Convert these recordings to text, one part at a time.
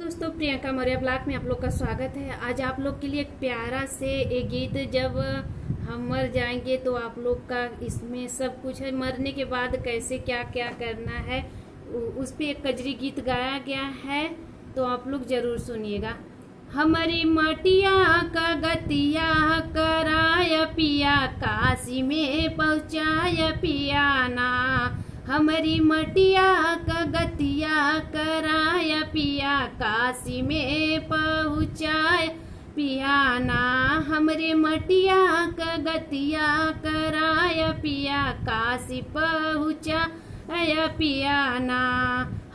दोस्तों, प्रियंका मौर्य ब्लॉग में आप लोग का स्वागत है। आज आप लोग के लिए एक प्यारा से एक गीत, जब हम मर जाएंगे तो आप लोग का इसमें सब कुछ है, मरने के बाद कैसे क्या क्या करना है, उस पे एक कजरी गीत गाया गया है, तो आप लोग जरूर सुनिएगा। हमारी मटिया का गतिया कराय पिया, काशी में पहुँचाय पिया ना। हमारी मटिया का गतिया कराय पिया, काशी में पहुँचाय पिया ना। हमरे मटिया का गतिया कराय पिया, काशी पहुँचाय पिया ना।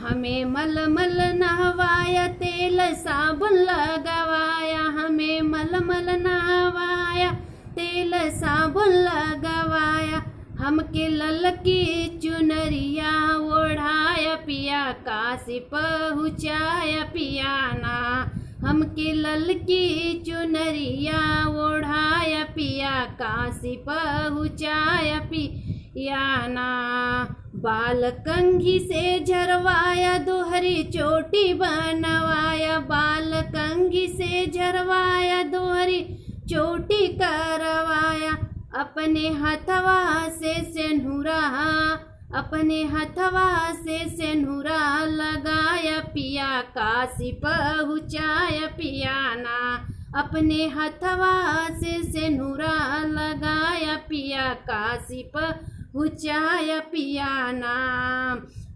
हमें मल मल नहवाया, तेल साबुन लगवाया, हमें मल मल नहवाया, तेल साबुन लगवाया। हमके ललकी चुनरिया ओढ़ाया पिया, काशी पहुँचाया पिया ना। हमके ललकी चुनरिया ओढ़ाया पिया, काशी पहुँचाया पिया ना। बाल कंघी से झरवाया, दोहरी चोटी बनवाया, बाल कंघी से झरवाया, दोहरी चोटी करवाया। अपने हथवा से सेनुरा, अपने हथवा से सेनुरा लगाया पिया, काशी पहुँचाया पिया ना। अपने हथवा से सेनुरा लगाया पिया, काशी पहुँचाया पिया ना।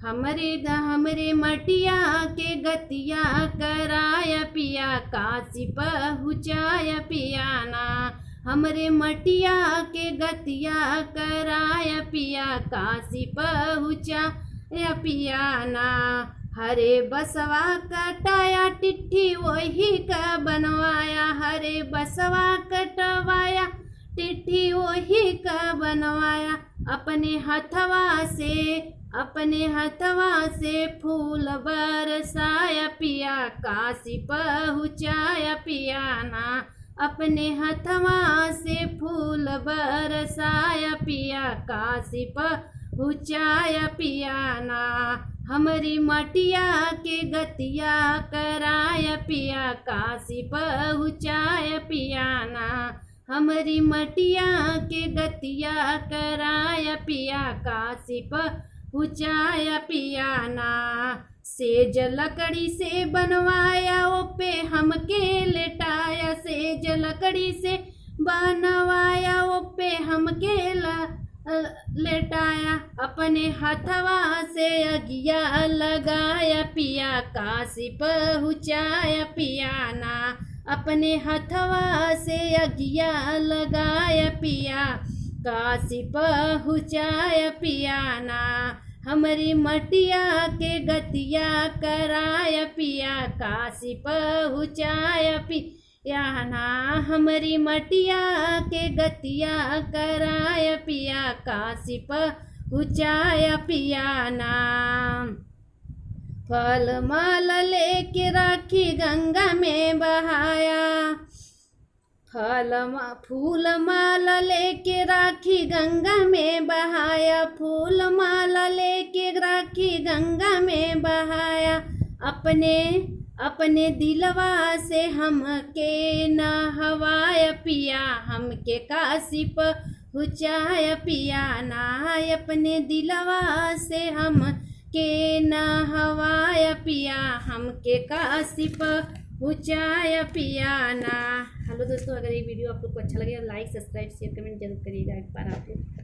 हमरे मटिया के गतिया कराया पिया, काशी पहुँचाया पिया ना। हमरे मटिया के गतिया कराया पिया, काशी पहुँचाया पिया ना। हरे बसवा कटाया टिट्ठी वही का बनवाया, हरे बसवा कटवाया टिट्ठी वही का बनवाया। अपने हथवा से फूल बरसाया पिया, काशी पहुँचाया पिया ना। अपने हथवा से फूल बरसाया पिया, काशी पहुँचाया पिया ना। हमारी मटिया के गतिया कराया पिया, काशी पहुँचाया पिया ना। हमारी मटिया के गतिया कराया पिया, काशी पहुँचाया पिया ना। सेज लकड़ी से बनवाया, ओ पे हमके लेटाया, सेज लकड़ी से बनवाया, ओ पे हमके लेटाया। अपने हथवा से अगिया लगाया पिया, काशी पहुँचाया पिया ना। अपने हथवा से अगिया लगाया पिया, काशी पहुँचाया पिया ना। हमारी मटिया के गतिया कराया पिया, काशी पहुँचाया पिया ना। हमारी मटिया के गतिया कराया पिया, काशी पहुँचाया पिया ना। फल माल लेके राखी गंगा में बहाया, फूल माला लेके राखी गंगा में बहाया, फूल माला लेके राखी गंगा में बहाया। अपने दिलवा से हमके नहवाया पिया, हमके काशी पहुँचाया पिया ना। अपने दिलवा से हमके नहवाया पिया, हमके काशी पहुँचाया पिया ना। हेलो दोस्तों, अगर ये वीडियो आप लोग को अच्छा लगे, लाइक सब्सक्राइब शेयर कमेंट जरूर करिएगा एक बार आप लोग।